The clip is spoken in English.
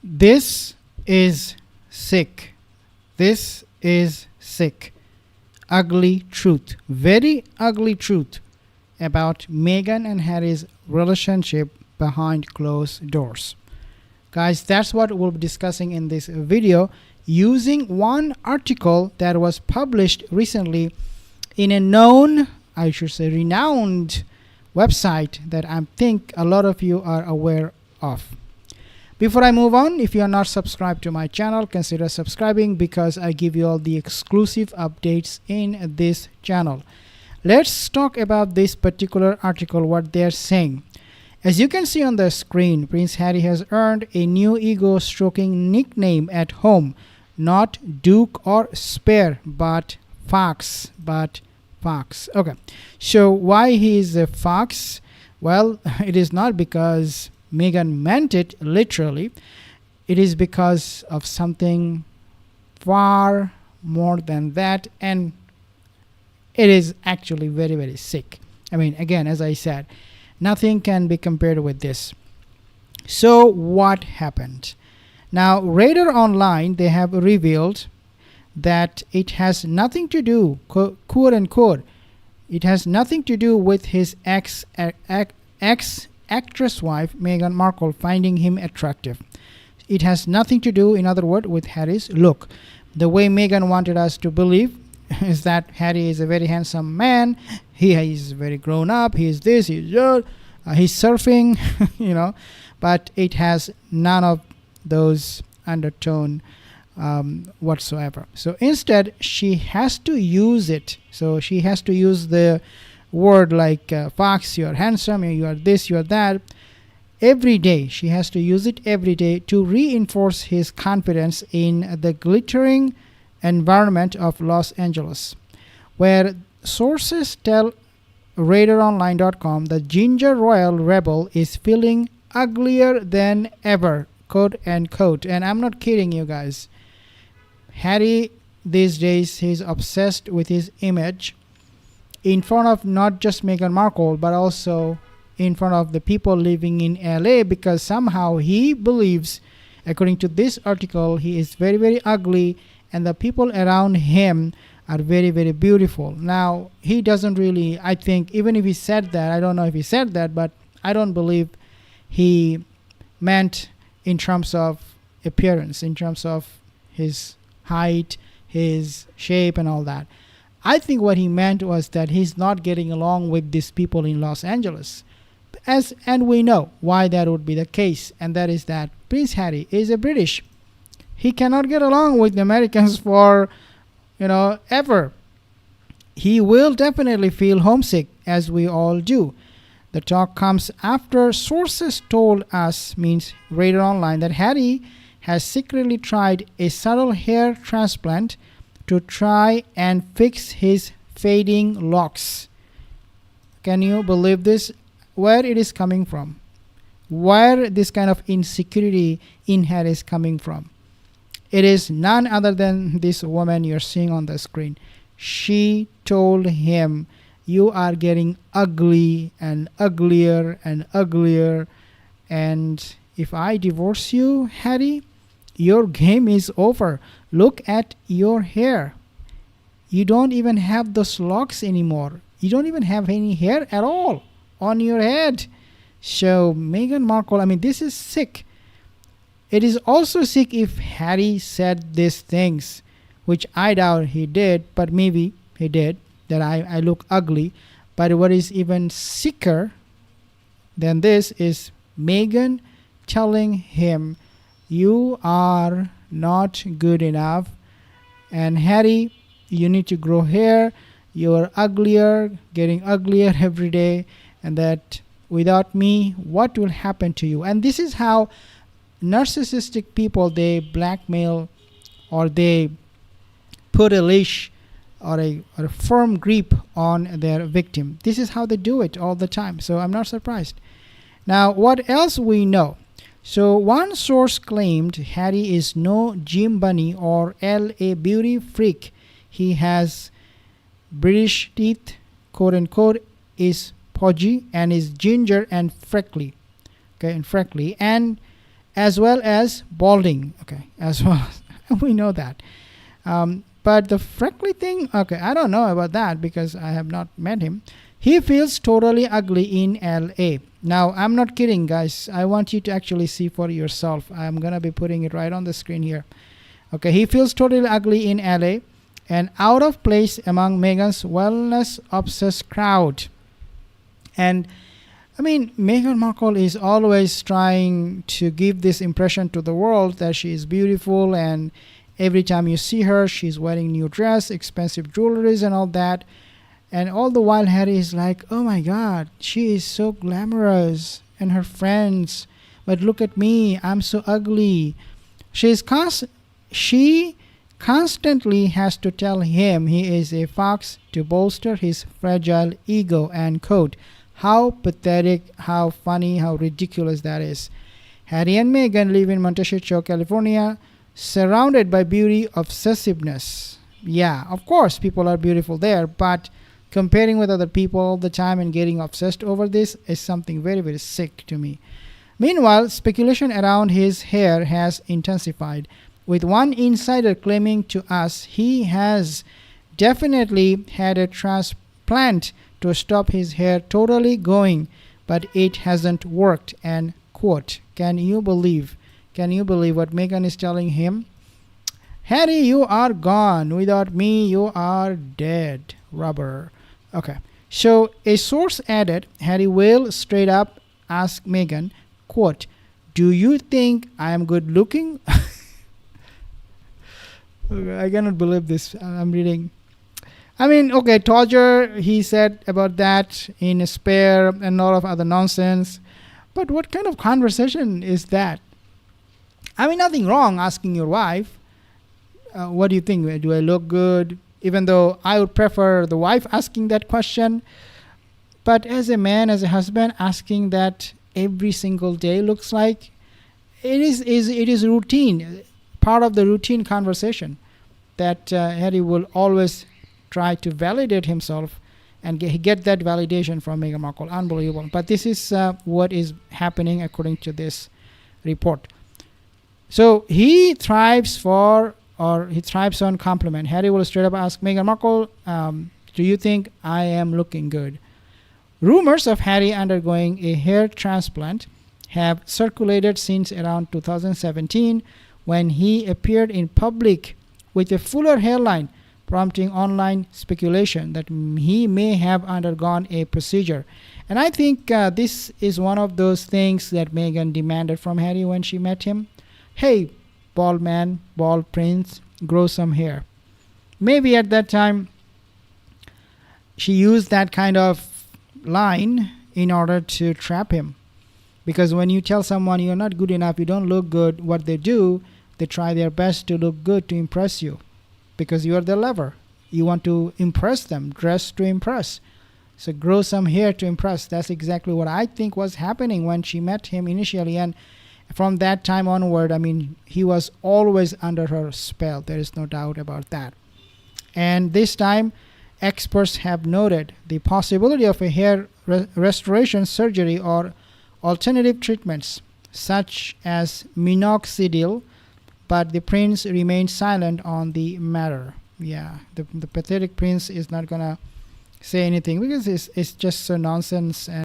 This is sick. This is sick. Ugly truth. Very ugly truth about Meghan and Harry's relationship behind closed doors. Guys, that's what we'll be discussing in this video using one article that was published recently in a known, I should say renowned website that I think a lot of you are aware of. Before I move on, if you are not subscribed to my channel, consider subscribing because I give you all the exclusive updates in this channel. Let's talk about this particular article, what they're saying. As you can see on the screen, Prince Harry has earned a new ego-stroking nickname at home. Not Duke or Spare, but Fox. Okay, so why he is a fox? Well, it is not because Meghan meant it literally. It is because of something far more than that, and it is actually very, very sick. I mean, again, as I said, nothing can be compared with this. So what happened? Now, Radar Online, they have revealed that it has nothing to do, quote unquote, it has nothing to do with his ex-actress wife, Meghan Markle, finding him attractive. It has nothing to do, in other words, with Harry's look. The way Meghan wanted us to believe is that Harry is a very handsome man. He is very grown up. He is this, he's surfing, but it has none of those undertone whatsoever. So instead, she has to use it. So she has to use the word like fox, you are handsome, you are this, you are that. Every day, she has to use it every day to reinforce his confidence in the glittering environment of Los Angeles, where sources tell RadarOnline.com the ginger royal rebel is feeling uglier than ever, quote unquote. And I'm not kidding you guys. Harry these days, he's obsessed with his image in front of not just Meghan Markle but also in front of the people living in LA, because somehow he believes, according to this article, he is very, very ugly and the people around him are very, very beautiful. Now, he doesn't really, I think, even if he said that, I don't know if he said that, but I don't believe he meant in terms of appearance, in terms of his height, his shape and all that. I think what he meant was that he's not getting along with these people in Los Angeles. And we know why that would be the case, and that is that Prince Harry is a British. He cannot get along with the Americans for, ever. He will definitely feel homesick, as we all do. The talk comes after sources told us, means Radar Online, that Harry has secretly tried a subtle hair transplant to try and fix his fading locks. Can you believe this? Where it is coming from? Where this kind of insecurity in Harry is coming from? It is none other than this woman you're seeing on the screen. She told him, you are getting ugly and uglier and uglier, and if I divorce you, Harry, your game is over. Look at your hair. You don't even have those locks anymore. You don't even have any hair at all on your head. So Meghan Markle, I mean, this is sick. It is also sick if Harry said these things, which I doubt he did, but maybe he did, that I look ugly. But what is even sicker than this is Meghan telling him, you are not good enough, and Harry, you need to grow hair, you're uglier, getting uglier every day, and that without me, what will happen to you? And this is how narcissistic people, they blackmail, or they put a leash or a firm grip on their victim. This is how they do it all the time, so I'm not surprised. Now, what else we know? So one source claimed Harry is no gym bunny or LA beauty freak. He has British teeth, quote unquote, is podgy and is ginger and freckly. Okay, and freckly. And as well as balding. Okay, as well. We know that. But the freckly thing, okay, I don't know about that because I have not met him. He feels totally ugly in LA. Now, I'm not kidding, guys. I want you to actually see for yourself. I'm going to be putting it right on the screen here. Okay, he feels totally ugly in LA and out of place among Meghan's wellness obsessed crowd. And I mean, Meghan Markle is always trying to give this impression to the world that she is beautiful, and every time you see her, she's wearing new dress, expensive jewelries and all that. And all the while Harry is like, oh my god, she is so glamorous and her friends. But look at me, I'm so ugly. She constantly has to tell him he is a fox to bolster his fragile ego and quote. How pathetic, how funny, how ridiculous that is. Harry and Meghan live in Montecito, California, surrounded by beauty obsessiveness. Yeah, of course, people are beautiful there, but comparing with other people all the time and getting obsessed over this is something very, very sick to me. Meanwhile, speculation around his hair has intensified, with one insider claiming to us he has definitely had a transplant to stop his hair totally going, but it hasn't worked. And quote, can you believe what Meghan is telling him? Harry, you are gone. Without me, you are dead. Rubber. Okay. So a source added, Harry will straight up ask Meghan, quote, do you think I am good looking? Okay, I cannot believe this. I'm reading. I mean, okay, Todger, he said about that in a spare and a lot of other nonsense. But what kind of conversation is that? I mean, nothing wrong asking your wife, what do you think? Do I look good? Even though I would prefer the wife asking that question. But as a man, as a husband, asking that every single day looks like it is routine, part of the routine conversation that Harry will always try to validate himself and get that validation from Meghan Markle. Unbelievable. But this is what is happening according to this report. So he thrives on compliment. Harry will straight up ask Meghan Markle, do you think I am looking good? Rumors of Harry undergoing a hair transplant have circulated since around 2017 when he appeared in public with a fuller hairline, prompting online speculation that he may have undergone a procedure. And I think this is one of those things that Meghan demanded from Harry when she met him. Hey, bald man, bald prince, grow some hair. Maybe at that time she used that kind of line in order to trap him. Because when you tell someone you're not good enough, you don't look good, what they do, they try their best to look good to impress you. Because you are their lover. You want to impress them, dress to impress. So grow some hair to impress. That's exactly what I think was happening when she met him initially. And from that time onward, I mean, he was always under her spell. There is no doubt about that. And this time, experts have noted the possibility of a hair restoration surgery or alternative treatments, such as minoxidil, but the prince remained silent on the matter. Yeah, the pathetic prince is not gonna say anything because it's just so nonsense. And